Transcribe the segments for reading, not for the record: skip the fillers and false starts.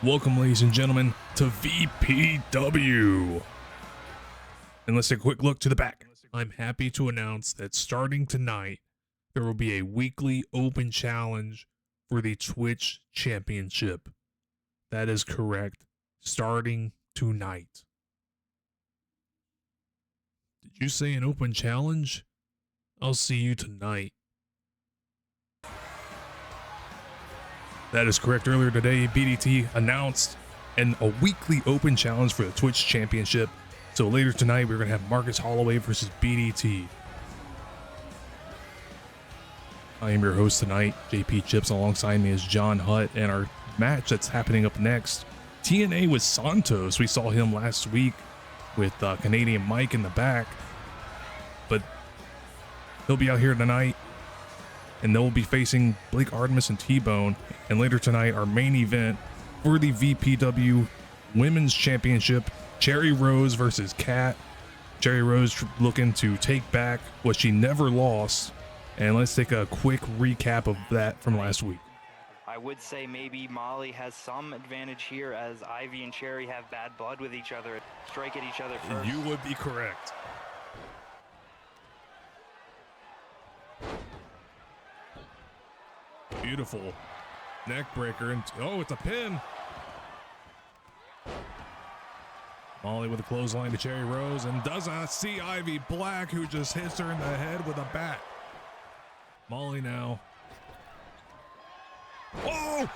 Welcome, ladies and gentlemen, to VPW. And let's take a quick look to the back. I'm happy to announce that starting tonight, there will be a weekly open challenge for the Twitch Championship. That is correct. Starting tonight. Did you say an open challenge? I'll see you tonight. That is correct. Earlier today, BDT announced a weekly open challenge for the Twitch Championship. So later tonight, we're going to have Marcus Holloway versus BDT. I am your host tonight, JP Chips. Alongside me is John Hutt, and our match that's happening up next, TNA with Santos. We saw him last week with Canadian Mike in the back, but he'll be out here tonight, and they'll be facing Blake Artemis and T-Bone. And later tonight, our main event for the VPW Women's Championship, Cherry Rose versus Kat. Cherry Rose looking to take back what she never lost. And let's take a quick recap of that from last week. I would say maybe Molly has some advantage here, as Ivy and Cherry have bad blood with each other, strike at each other first. You would be correct. Beautiful neck breaker, and oh, it's a pin. Molly with a clothesline to Cherry Rose, and does not see Ivy Black, who just hits her in the head with a bat. Molly now. Oh!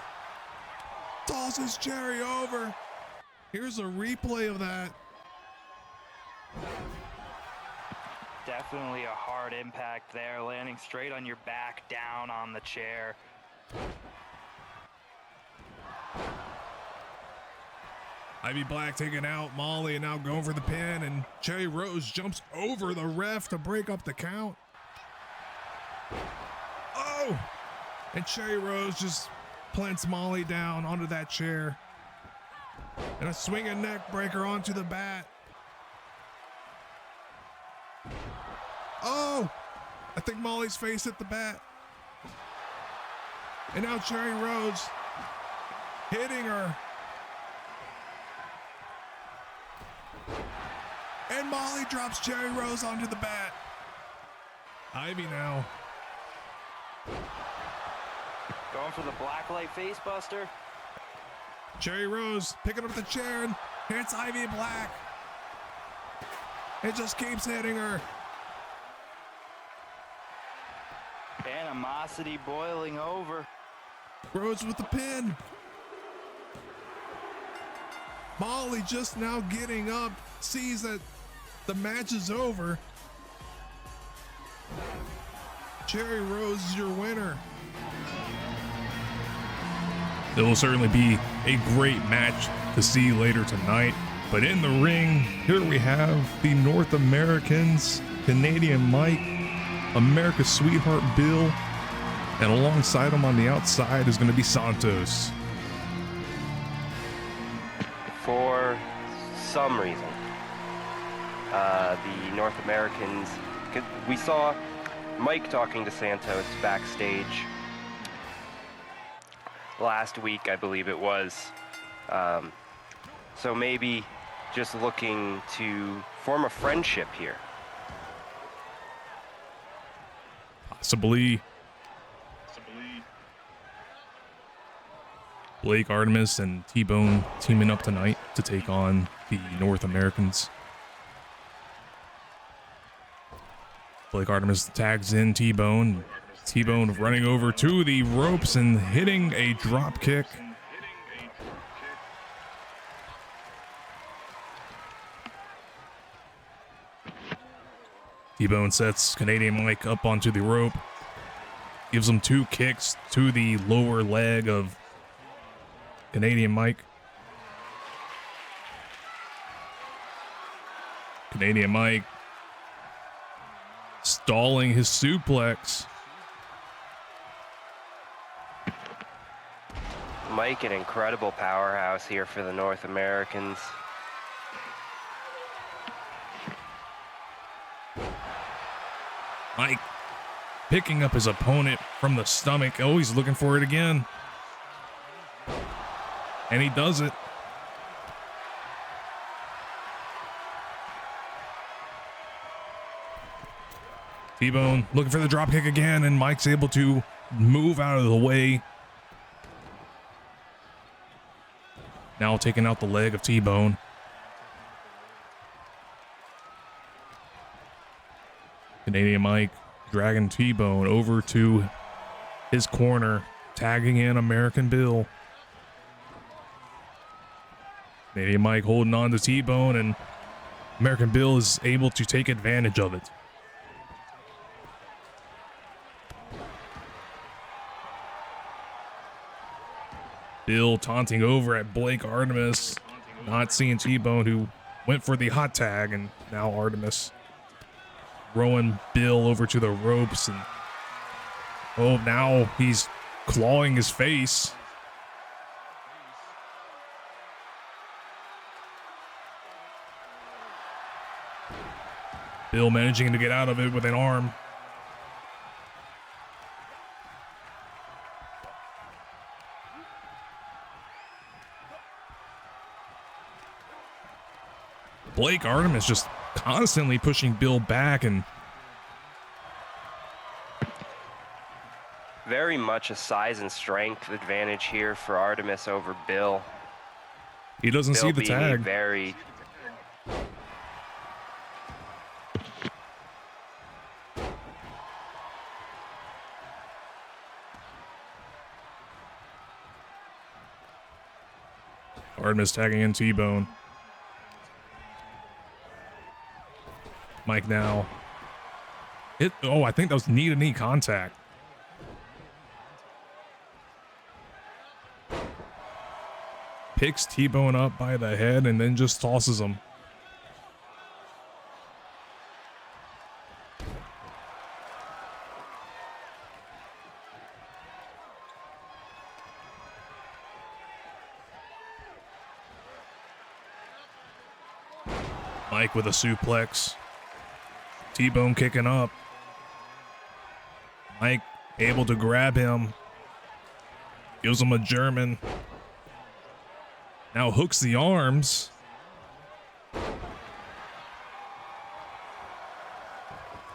Tosses Cherry over. Here's a replay of that. Definitely a hard impact there, landing straight on your back, down on the chair. Ivy Black taking out Molly and now going for the pin, and Cherry Rose jumps over the ref to break up the count. Oh! And Cherry Rose just plants Molly down onto that chair. And a swinging neck breaker onto the bat. Oh! I think Molly's face hit the bat. And now Cherry Rose hitting her. And Molly drops Cherry Rose onto the bat. Ivy now. Going for the blacklight face buster. Cherry Rose picking up the chair and hits Ivy Black. It just keeps hitting her. Animosity boiling over. Rose with the pin. Molly just now getting up, sees that the match is over. Cherry Rose is your winner. It will certainly be a great match to see later tonight. But in the ring, here we have the North Americans, Canadian Mike, America's Sweetheart Bill, and alongside him on the outside is going to be Santos. For some reason, the North Americans, we saw Mike talking to Santos backstage last week, I believe it was. So maybe just looking to form a friendship here. Possibly. Blake Artemis and T-Bone teaming up tonight to take on the North Americans. Blake Artemis tags in T-Bone. T-Bone running over to the ropes and hitting a drop kick. T-Bone sets Canadian Mike up onto the rope. Gives him 2 kicks to the lower leg of Canadian Mike. Canadian Mike stalling his suplex. Mike, an incredible powerhouse here for the North Americans. Mike picking up his opponent from the stomach. Oh, he's looking for it again. And he does it. T-Bone looking for the drop kick again, and Mike's able to move out of the way. Now taking out the leg of T-Bone. Canadian Mike dragging T-Bone over to his corner, tagging in American Bill. Canadian Mike holding on to T-Bone, and American Bill is able to take advantage of it. Bill taunting over at Blake Artemis, not seeing T-Bone, who went for the hot tag, and now Artemis throwing Bill over to the ropes, and oh, now he's clawing his face. Bill managing to get out of it with an arm. Blake Artemis just constantly pushing Bill back, and very much a size and strength advantage here for Artemis over Bill. He doesn't Bill see the being a tag. very Artemis tagging in T-Bone. Mike now. Oh, I think that was knee-to-knee contact. Picks T-Bone up by the head and then just tosses him. Mike with a suplex. T-Bone kicking up. Mike able to grab him. Gives him a German. Now hooks the arms.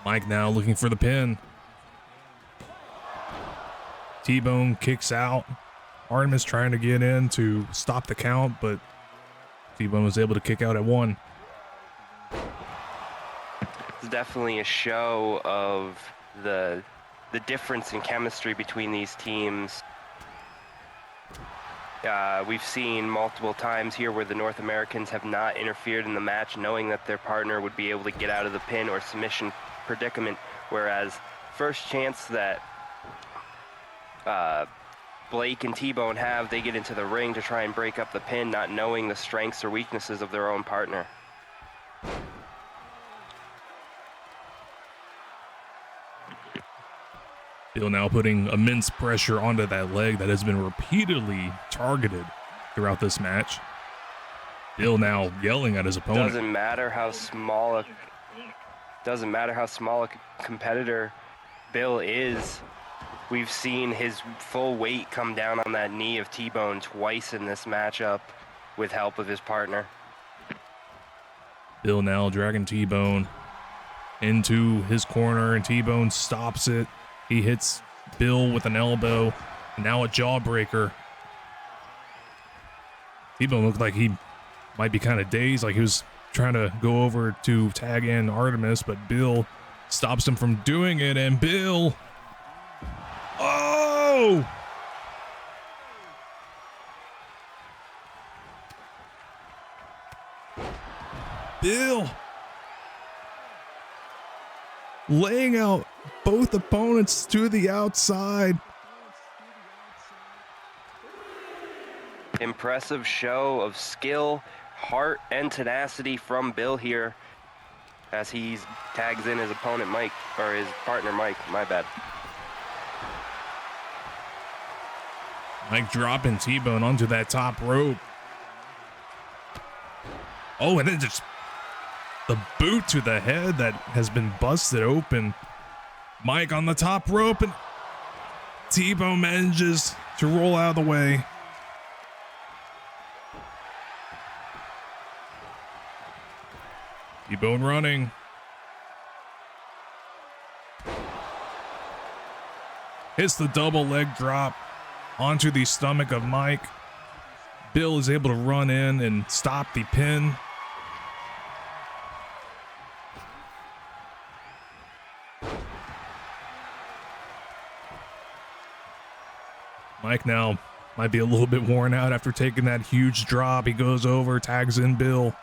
Mike now looking for the pin. T-Bone kicks out. Artemis trying to get in to stop the count, but T-Bone was able to kick out at 1. It's definitely a show of the difference in chemistry between these teams. We've seen multiple times here where the North Americans have not interfered in the match, knowing that their partner would be able to get out of the pin or submission predicament, whereas first chance that Blake and T-Bone have, they get into the ring to try and break up the pin, not knowing the strengths or weaknesses of their own partner. Bill now putting immense pressure onto that leg that has been repeatedly targeted throughout this match. Bill now yelling at his opponent. Doesn't matter how small a competitor Bill is. We've seen his full weight come down on that knee of T-Bone twice in this matchup with help of his partner. Bill now dragging T-Bone into his corner, and T-Bone stops it. He hits Bill with an elbow, and now a jawbreaker. T-Bone looked like he might be kind of dazed, like he was trying to go over to tag in Artemis, but Bill stops him from doing it, and Bill... Oh! Bill laying out both opponents to the outside. Impressive show of skill, heart, and tenacity from Bill here as he tags in his opponent Mike, or his partner Mike, my bad. Mike dropping T-Bone onto that top rope. Oh, and then just the boot to the head that has been busted open. Mike on the top rope, and T-Bone manages to roll out of the way. T-Bone running. Hits the double leg drop onto the stomach of Mike. Bill is able to run in and stop the pin. Mike now might be a little bit worn out after taking that huge drop. He goes over, tags in Bill.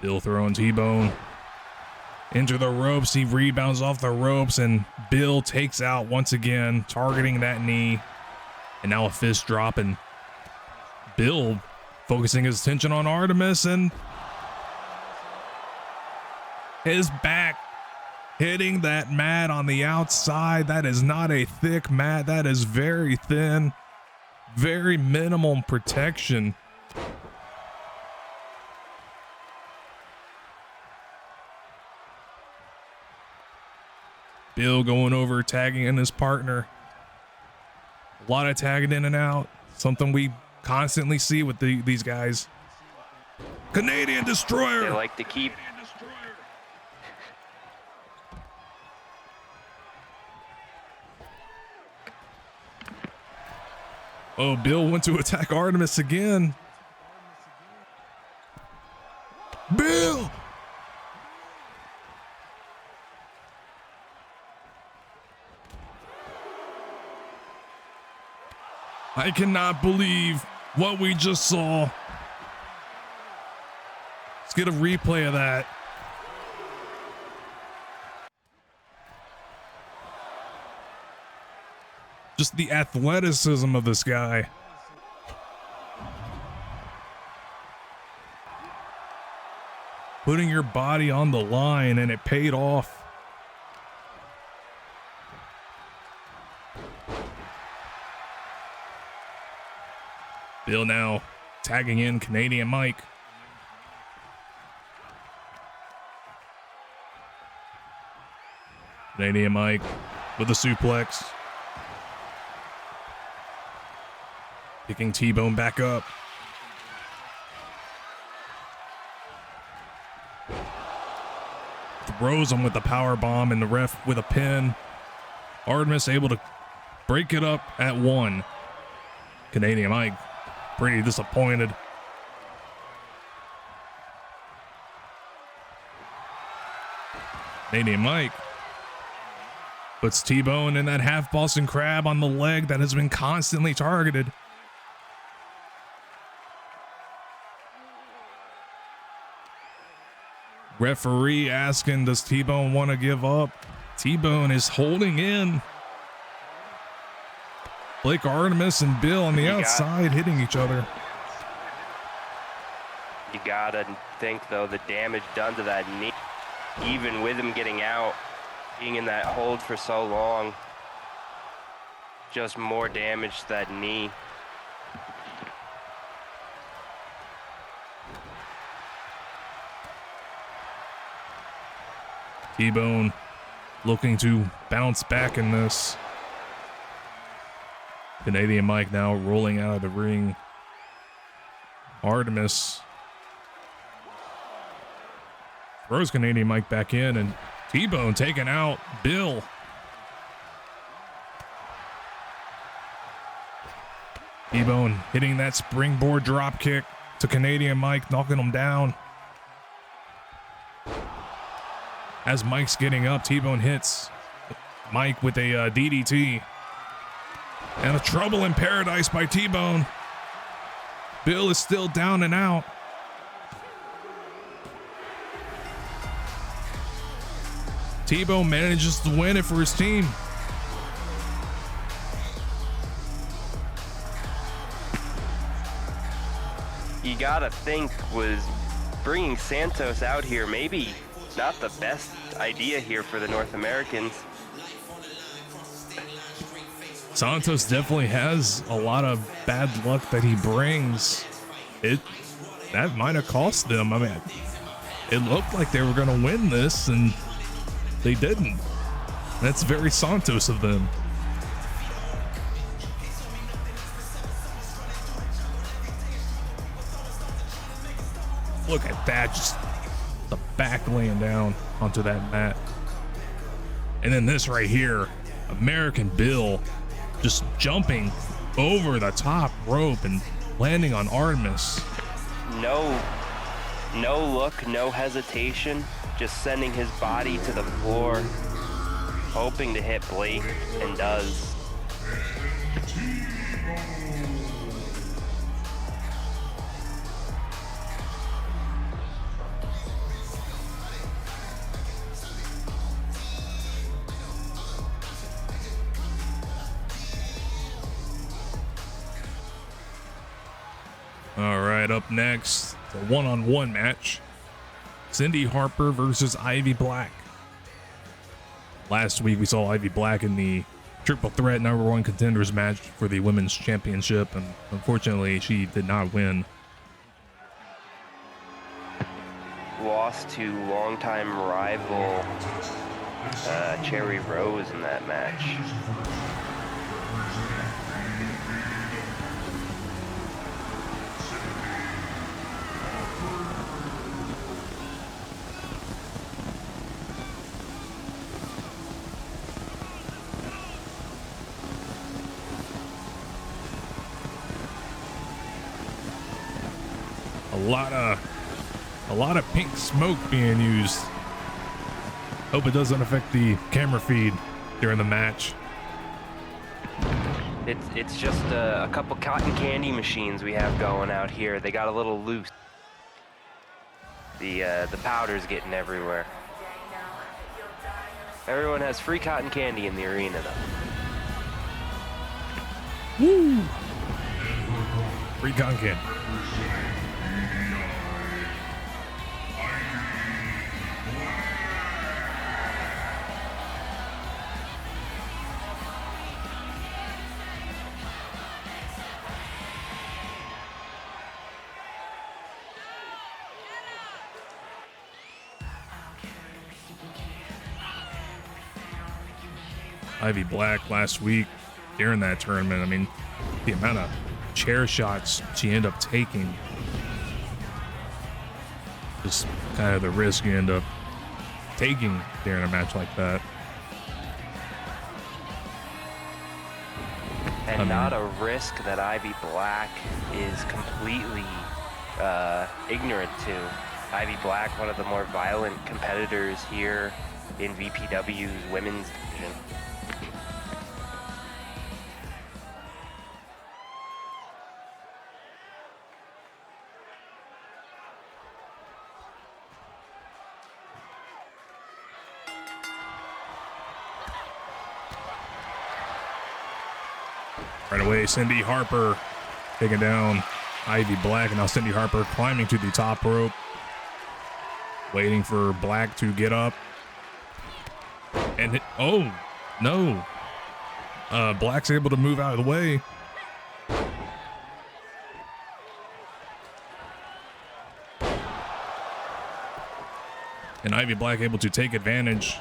Bill throwing T-Bone into the ropes. He rebounds off the ropes, and Bill takes out once again, targeting that knee. And now a fist drop, and Bill focusing his attention on Artemis, and his back hitting that mat on the outside. That is not a thick mat. That is very thin, very minimum protection. Bill going over, tagging in his partner. A lot of tagging in and out. Something we constantly see with these guys. Canadian Destroyer. They like to keep. Oh, Bill went to attack Artemis again. Bill! I cannot believe what we just saw. Let's get a replay of that. Just the athleticism of this guy. Putting your body on the line, and it paid off. Bill now tagging in Canadian Mike. Canadian Mike with a suplex. Picking T-Bone back up. Throws him with the power bomb, and the ref with a pin. Artemis able to break it up at 1. Canadian Mike pretty disappointed. Canadian Mike puts T-Bone in that half Boston Crab on the leg that has been constantly targeted. Referee asking, does T-Bone want to give up? T-Bone is holding in. Blake Artemis and Bill on the outside hitting each other. You gotta think, though, the damage done to that knee, even with him getting out, being in that hold for so long, just more damage to that knee. T-Bone looking to bounce back in this. Canadian Mike now rolling out of the ring. Artemis throws Canadian Mike back in, and T-Bone taking out Bill. T-Bone hitting that springboard drop kick to Canadian Mike, knocking him down. As Mike's getting up, T-Bone hits Mike with a DDT. And a trouble in paradise by T-Bone. Bill is still down and out. T-Bone manages to win it for his team. You gotta think, was bringing Santos out here maybe not the best idea here for the North Americans. Santos definitely has a lot of bad luck that he brings. That might have cost them. I mean, it looked like they were going to win this, and they didn't. That's very Santos of them. Look at that, just the back laying down onto that mat. And then this right here, American Bill just jumping over the top rope and landing on Artemis. No look, no hesitation, just sending his body to the floor, hoping to hit Blake, and does. All right, up next, the one-on-one match. Cindy Harper versus Ivy Black. Last week we saw Ivy Black in the Triple Threat #1 Contenders match for the Women's Championship, and unfortunately she did not win. Lost to longtime rival Cherry Rose in that match. A lot of pink smoke being used. Hope it doesn't affect the camera feed during the match. It's just a couple cotton candy machines we have going out here. They got a little loose. The powder's getting everywhere. Everyone has free cotton candy in the arena though. Woo! Free cotton candy. Ivy Black last week during that tournament, I mean, the amount of chair shots she ended up taking, just kind of the risk you end up taking during a match like that. And not a risk that Ivy Black is completely ignorant to. Ivy Black, one of the more violent competitors here in VPW's women's division. Right away, Cindy Harper taking down Ivy Black, and now Cindy Harper climbing to the top rope, waiting for Black to get up. And oh, no. Black's able to move out of the way. And Ivy Black able to take advantage.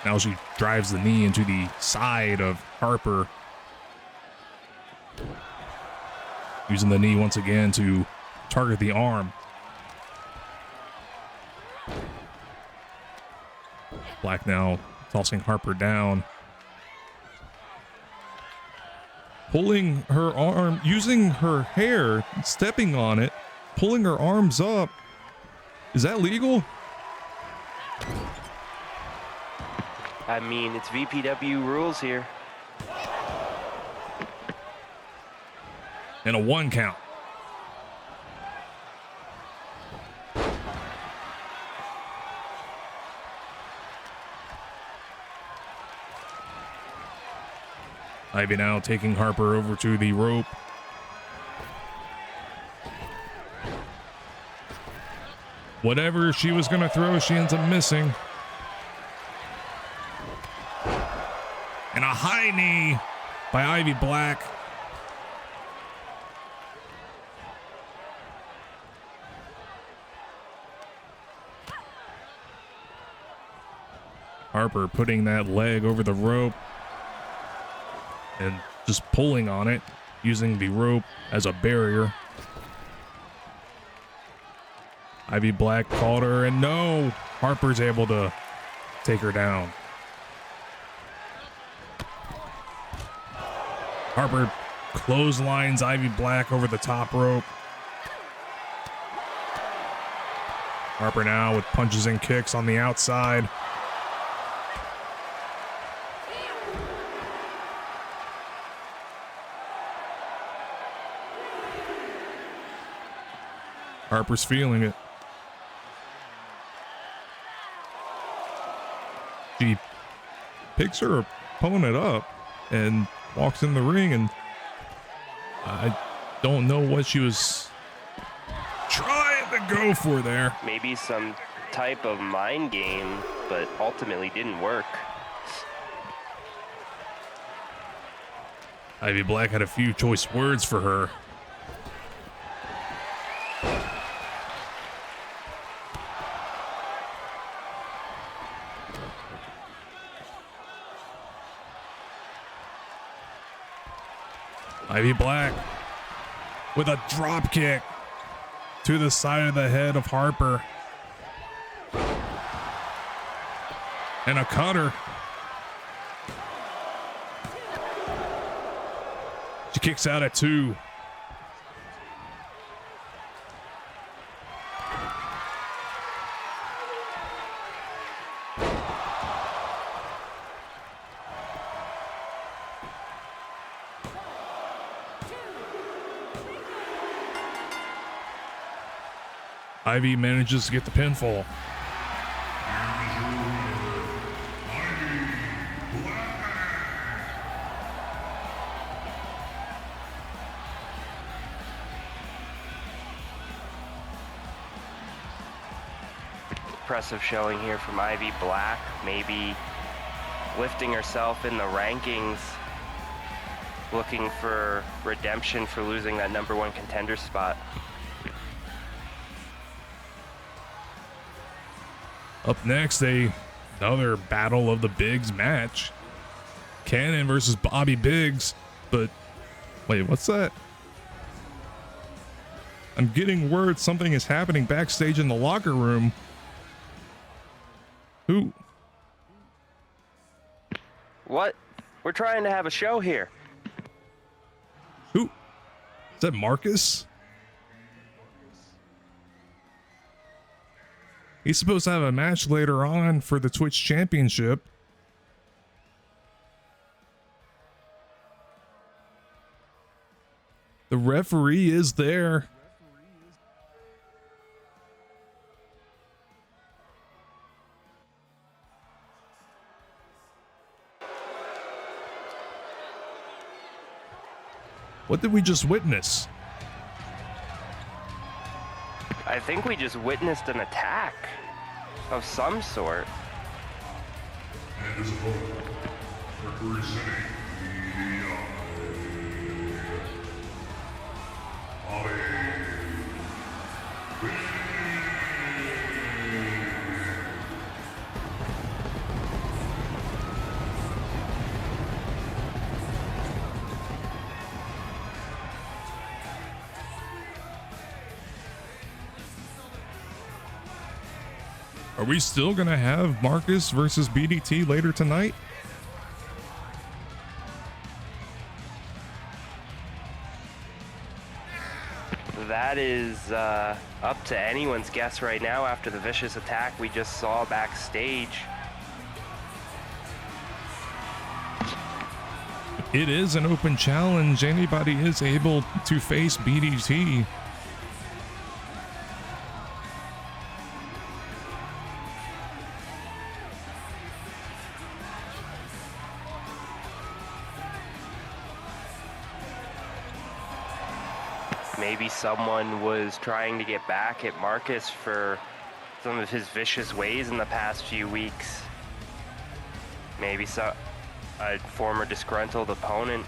Now she drives the knee into the side of Harper, using the knee once again to target the arm. Black now tossing Harper down, pulling her arm, using her hair, stepping on it, pulling her arms up. Is that legal? I mean, it's VPW rules here. And a 1 count. Ivy now taking Harper over to the rope. Whatever she was going to throw, she ends up missing. And a high knee by Ivy Black. Harper putting that leg over the rope and just pulling on it, using the rope as a barrier. Ivy Black called her, and no, Harper's able to take her down. Harper clotheslines Ivy Black over the top rope. Harper now with punches and kicks on the outside. Harper's feeling it. She picks her opponent up and walks in the ring, and I don't know what she was trying to go for there. Maybe some type of mind game, but ultimately didn't work. Ivy Black had a few choice words for her. Ivy Black with a drop kick to the side of the head of Harper. And a cutter. She kicks out at 2. Ivy manages to get the pinfall. Impressive showing here from Ivy Black, maybe lifting herself in the rankings, looking for redemption for losing that #1 contender spot. Up next, another Battle of the Bigs match. Cannon versus Bobby Biggs. But wait, what's that? I'm getting word something is happening backstage in the locker room. Who? What? We're trying to have a show here. Who? Is that Marcus? He's supposed to have a match later on for the Twitch Championship. The referee is there. What did we just witness? I think we just witnessed an attack of some sort. And his opponent, representing Bobby Are we still going to have Marcus versus BDT later tonight? That is up to anyone's guess right now after the vicious attack we just saw backstage. It is an open challenge. Anybody is able to face BDT. Maybe someone was trying to get back at Marcus for some of his vicious ways in the past few weeks. Maybe a former disgruntled opponent.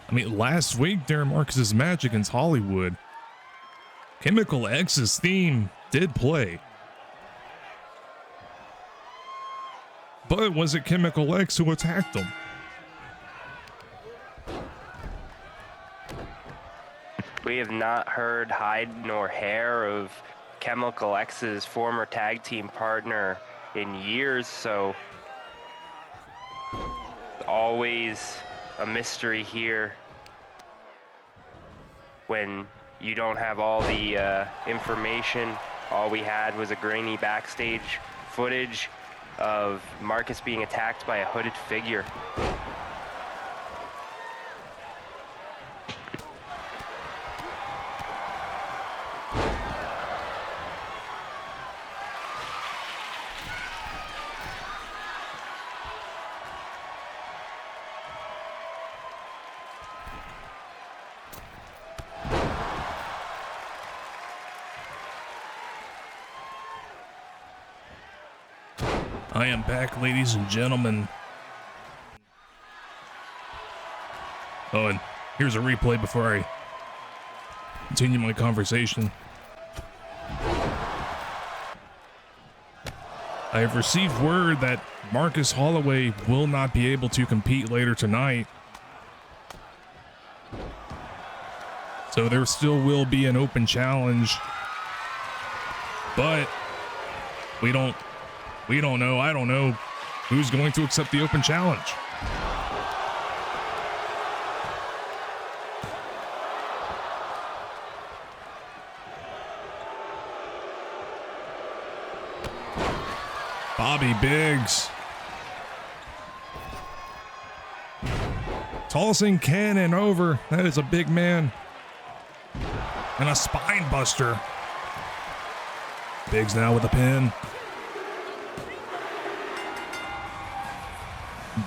I mean, last week during Marcus's match against Hollywood, Chemical X's theme did play. But was it Chemical X who attacked him? We have not heard hide nor hair of Chemical X's former tag team partner in years, so always a mystery here when you don't have all the information. All we had was a grainy backstage footage of Marcus being attacked by a hooded figure. I am back, ladies and gentlemen. Oh, and here's a replay before I continue my conversation. I have received word that Marcus Holloway will not be able to compete later tonight. So there still will be an open challenge. But we don't know. I don't know who's going to accept the open challenge. Bobby Biggs. Tossing Cannon over. That is a big man. And a spine buster. Biggs now with a pin.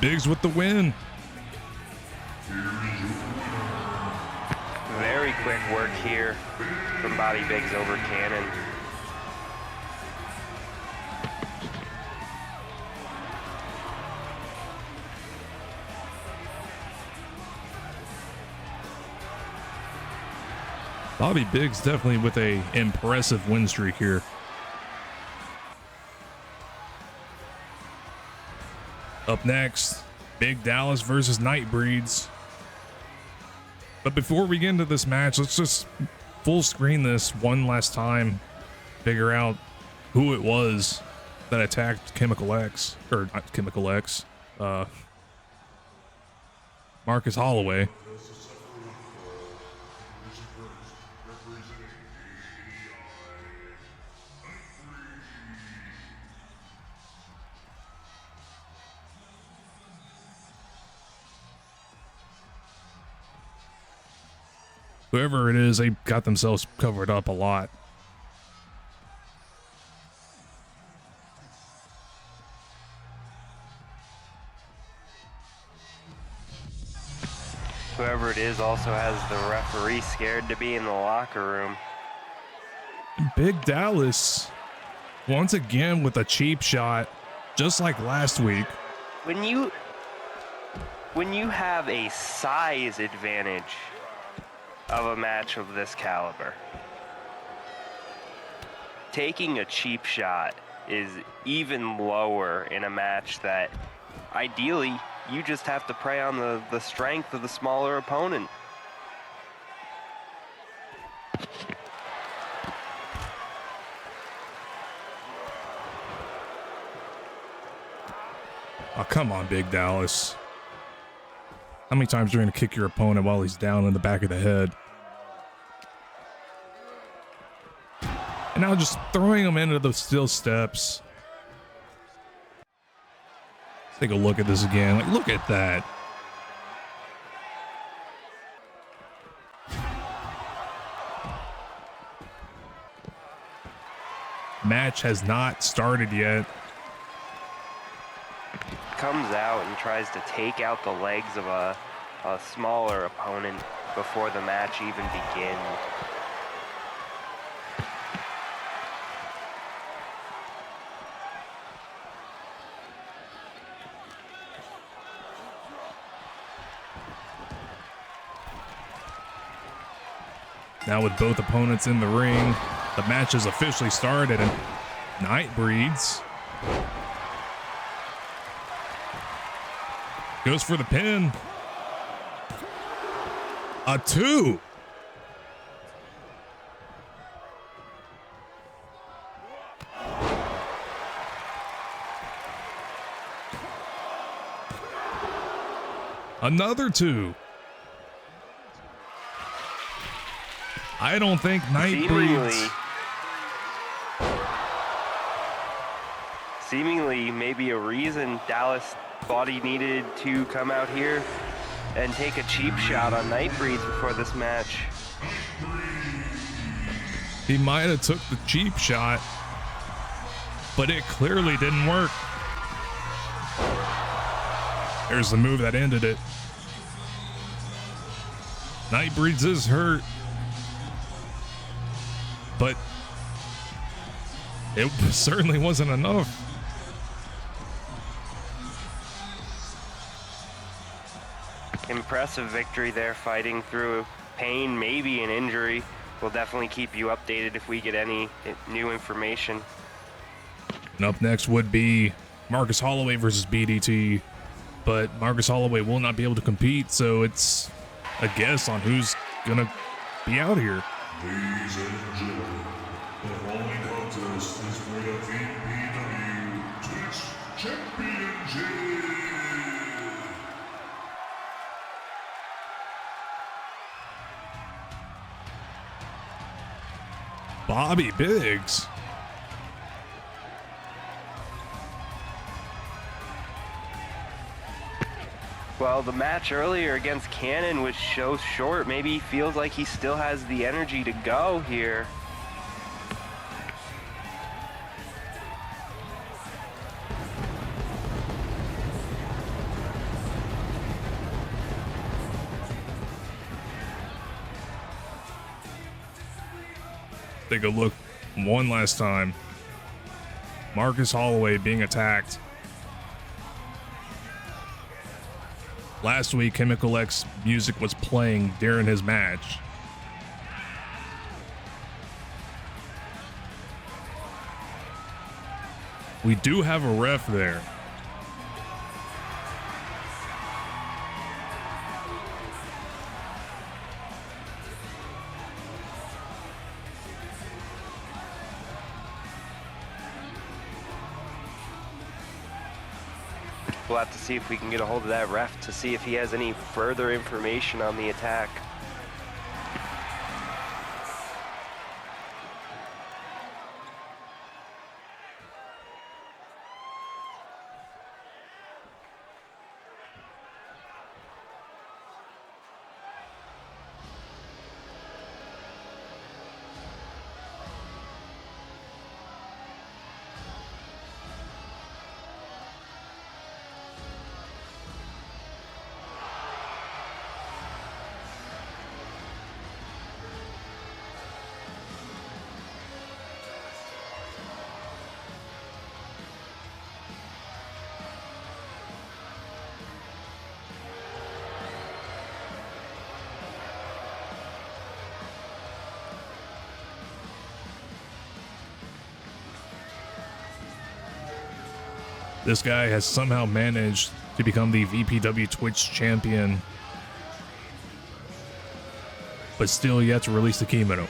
Biggs with the win. Very quick work here from Bobby Biggs over Cannon. Bobby Biggs definitely with a impressive win streak here. Up next, Big Dallas versus Nightbreeds. But before we get into this match, let's just full screen this one last time. Figure out who it was that attacked Chemical X, or not Chemical X, Marcus Holloway. Whoever it is, they got themselves covered up a lot. Whoever it is also has the referee scared to be in the locker room. Big Dallas, once again with a cheap shot, just like last week. When you have a size advantage of a match of this caliber, taking a cheap shot is even lower in a match that ideally you just have to prey on the strength of the smaller opponent. Oh, come on, Big Dallas. How many times are you going to kick your opponent while he's down in the back of the head? And now just throwing him into the steel steps. Let's take a look at this again. Like, look at that. Match has not started yet. Comes out and tries to take out the legs of a smaller opponent before the match even begins. Now with both opponents in the ring, the match has officially started, and Nightbreeds goes for the pin. A 2. Another 2. I don't think Nightbreed's... Seemingly maybe a reason Dallas thought he needed to come out here and take a cheap shot on Nightbreeds before this match. He might have took the cheap shot, but it clearly didn't work. There's the move that ended it. Nightbreeds is hurt, but it certainly wasn't enough. Impressive victory there, fighting through pain, maybe an injury. We'll definitely keep you updated if we get any new information. And up next would be Marcus Holloway versus BDT, but Marcus Holloway will not be able to compete, so it's a guess on who's gonna be out here. Ladies and gentlemen, the following contest is for the Vpw Twitch Championship. Bobby Biggs. Well, the match earlier against Cannon was so short. Maybe he feels like he still has the energy to go here. Take a look one last time. Marcus Holloway being attacked. Last week, Chemical X music was playing during his match. We do have a ref there. We'll have to see if we can get a hold of that ref to see if he has any further information on the attack. This guy has somehow managed to become the VPW Twitch champion, but still yet to release the keynote.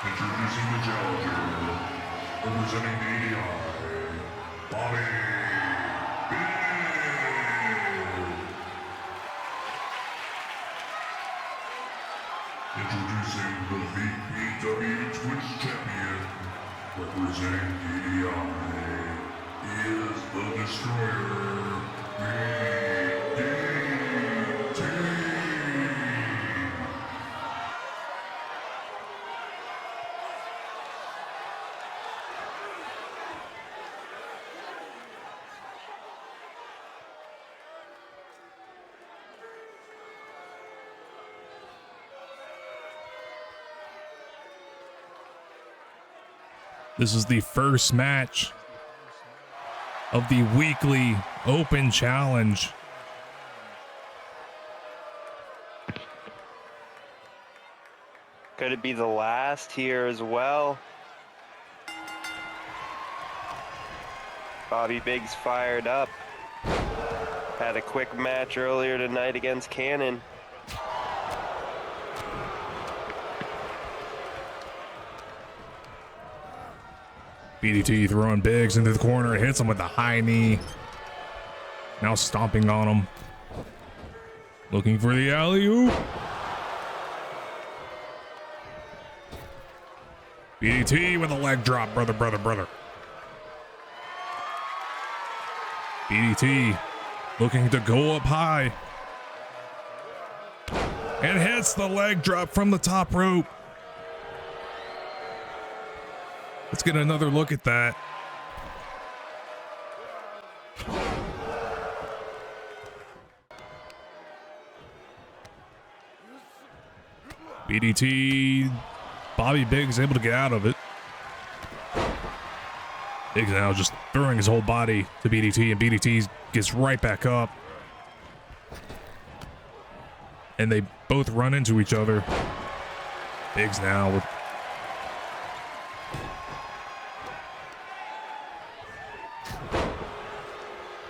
Introducing the challenger, representing the ADI, Bobby Biggs. Introducing the VPW Twitch champion, representing the ADI, is the Destroyer, BDT. This is the first match of the weekly Open Challenge. Could it be the last here as well? Bobby Biggs fired up. Had a quick match earlier tonight against Cannon. BDT throwing Biggs into the corner, hits him with the high knee. Now stomping on him. Looking for the alley-oop. BDT with a leg drop, brother. BDT looking to go up high. And hits the leg drop from the top rope. Let's get another look at that. BDT, Bobby Biggs able to get out of it. Biggs now just throwing his whole body to BDT, and BDT gets right back up. And they both run into each other. Biggs now with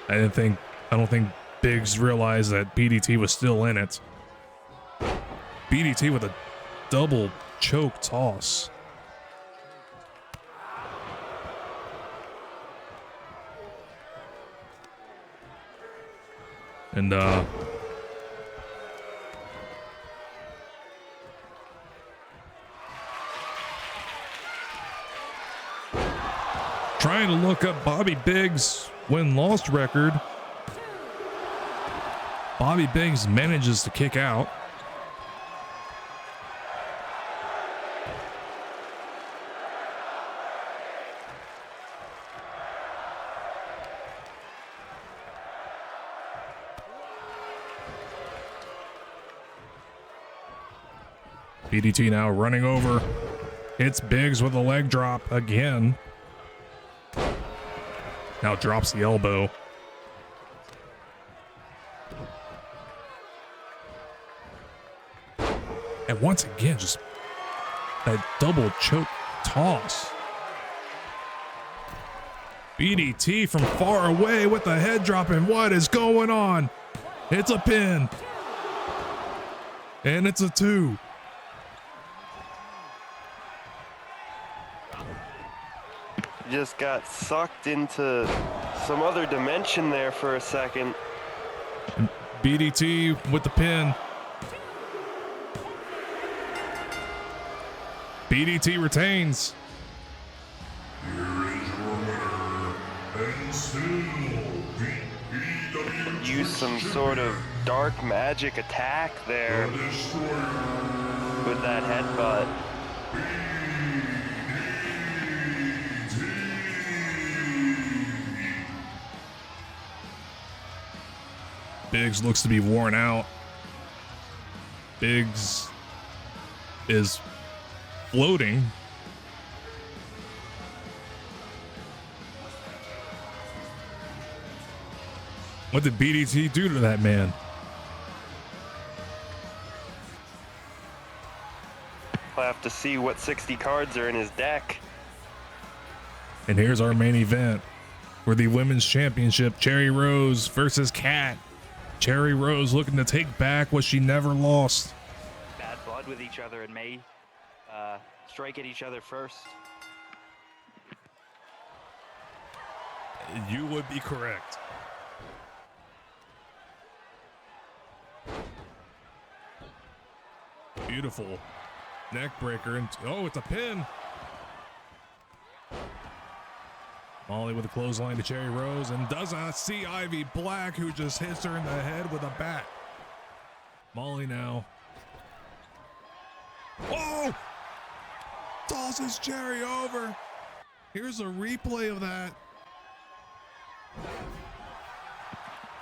I don't think Biggs realized that BDT was still in it. BDT with a double choke toss. And trying to look up Bobby Biggs' win-loss record. Bobby Biggs manages to kick out. BDT now running over. Hits Biggs with a leg drop again. Now drops the elbow. And once again, just that double choke toss. BDT from far away with the head drop, and what is going on? It's a pin. And it's a 2. Just got sucked into some other dimension there for a second. BDT with the pin. BDT retains. Here is your winner, and still Vpw Use some sort of dark magic attack there with that headbutt. Biggs looks to be worn out. Biggs is floating. What did BDT do to that man? We'll have to see what 60 cards are in his deck. And here's our main event for the Women's Championship. Cherry Rose versus Kat. Cherry Rose looking to take back what she never lost. Bad blood with each other and may strike at each other first. You would be correct. Beautiful neck breaker, and oh, it's a pin. Molly with a clothesline to Cherry Rose, and does not see Ivy Black, who just hits her in the head with a bat. Molly now. Oh! Tosses Cherry over. Here's a replay of that.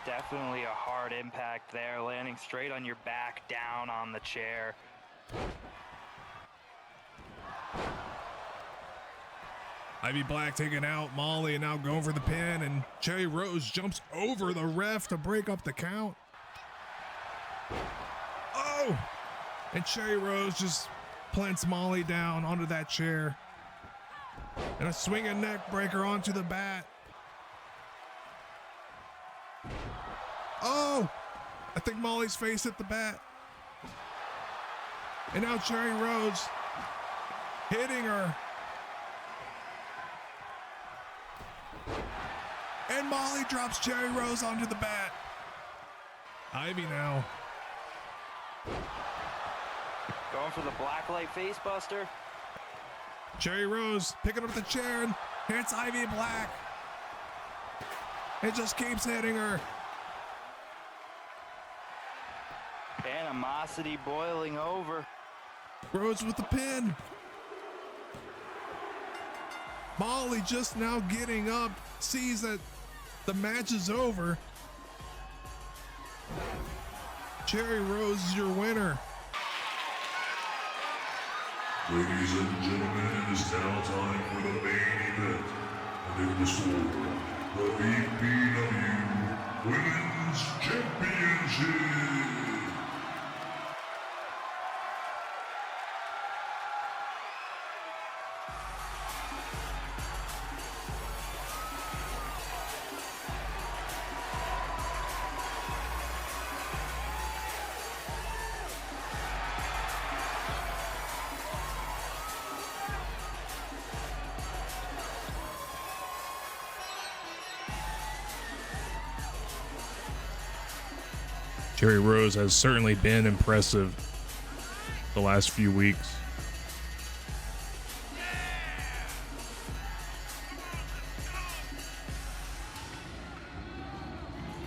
Definitely a hard impact there, landing straight on your back, down on the chair. Ivy Black taking out Molly and now going for the pin, and Cherry Rose jumps over the ref to break up the count. Oh! And Cherry Rose just plants Molly down onto that chair. And a swinging neck breaker onto the bat. Oh! I think Molly's face hit the bat. And now Cherry Rose hitting her. And Molly drops Cherry Rose onto the bat. Ivy now. Going for the blacklight face buster. Cherry Rose picking up the chair and hits Ivy Black. It just keeps hitting her. Animosity boiling over. Rose with the pin. Molly just now getting up, sees that the match is over. Cherry Rose is your winner. Ladies and gentlemen, it is now time for the main event. And in the score, the Vpw Women's Championship. Cherry Rose has certainly been impressive the last few weeks.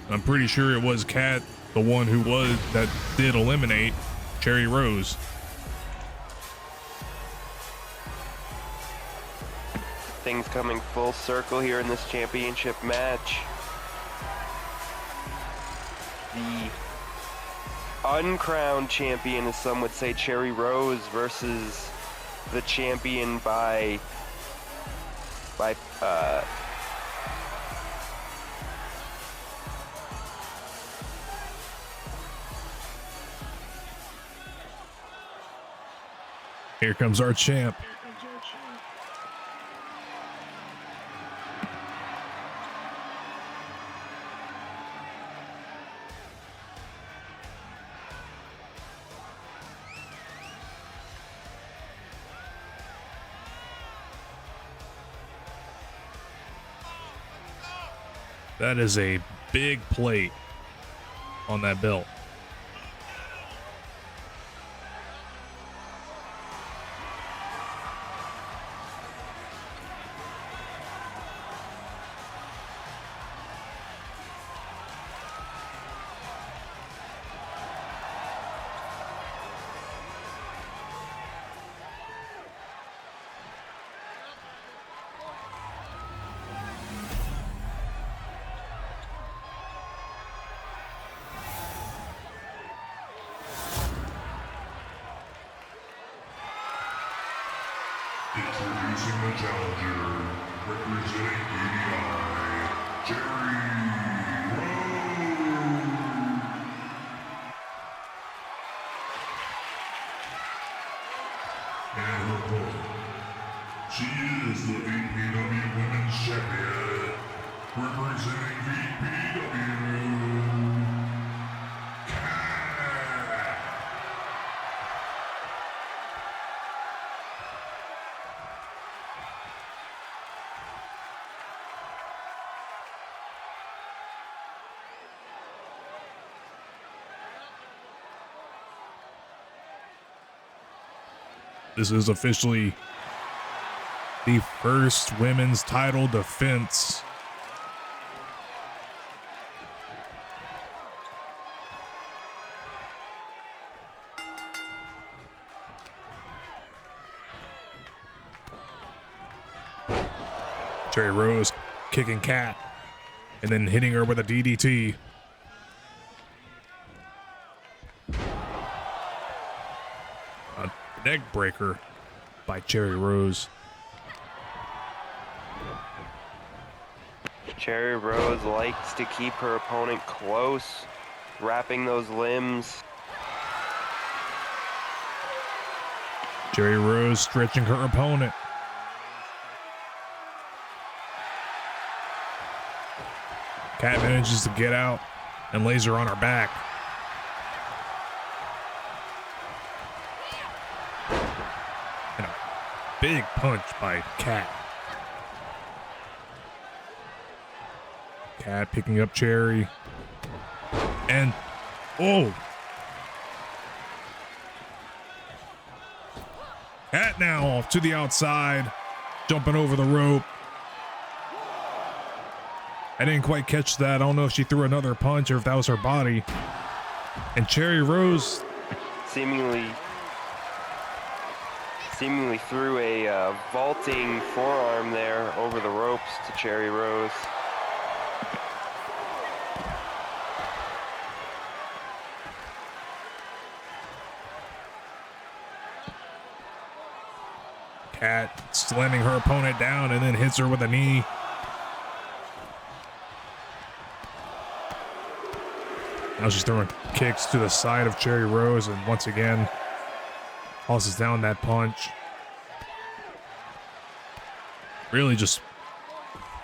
I'm pretty sure it was Kat, the one that did eliminate Cherry Rose. Things coming full circle here in this championship match. The uncrowned champion, as some would say, Cherry Rose, versus the champion by Here comes our champ. That is a big plate on that belt. Introducing the challenger, representing EDI, Cherry Rose. And her opponent, she is the Vpw Women's Champion, representing Vpw. This is officially the first women's title defense. Cherry Rose kicking Kat and then hitting her with a DDT. A neck breaker by Cherry Rose. Cherry Rose likes to keep her opponent close, wrapping those limbs. Cherry Rose stretching her opponent. Kat manages to get out and lays her on her back. And a big punch by Kat. Kat picking up Cherry. And, oh! Kat now off to the outside, jumping over the rope. I didn't quite catch that. I don't know if she threw another punch or if that was her body. And Cherry Rose seemingly threw a vaulting forearm there over the ropes to Cherry Rose. Kat slamming her opponent down and then hits her with a knee. Now she's throwing kicks to the side of Cherry Rose and once again tosses down that punch. Really just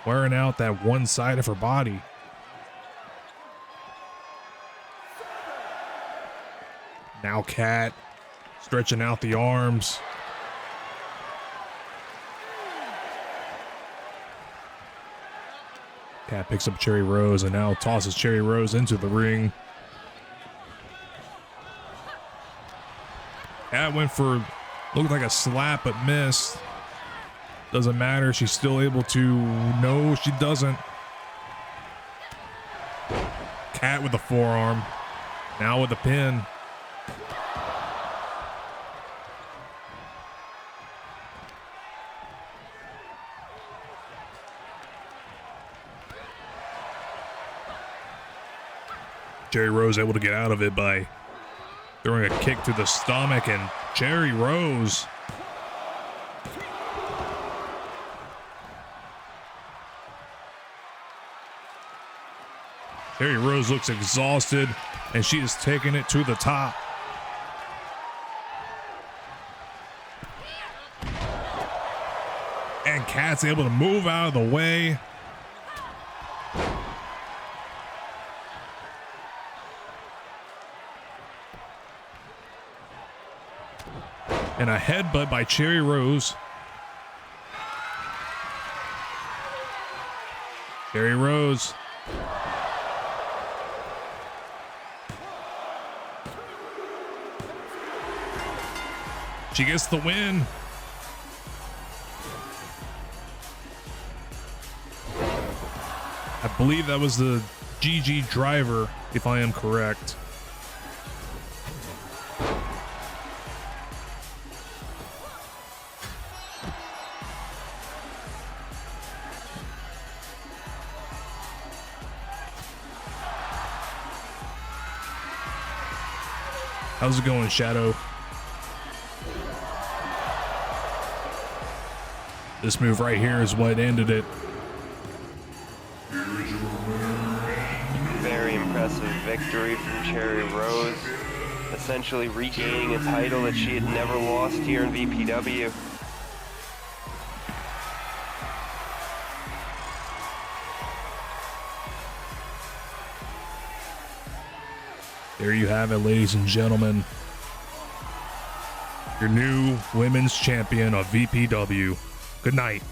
wearing out that one side of her body. Now Kat stretching out the arms. Kat picks up Cherry Rose and now tosses Cherry Rose into the ring. Kat went for, looked like a slap but missed. Doesn't matter, she's still able to, no she doesn't. Kat with the forearm, now with the pin. Cherry Rose able to get out of it by throwing a kick to the stomach, and Cherry Rose looks exhausted, and she is taking it to the top. And Kat's able to move out of the way. And a headbutt by Cherry Rose. Cherry Rose. She gets the win. I believe that was the GG driver, if I am correct. How's it going, Shadow? This move right here is what ended it. Very impressive victory from Cherry Rose, essentially regaining a title that she had never lost here in VPW. There you have it, ladies and gentlemen. Your new women's champion of VPW. Good night.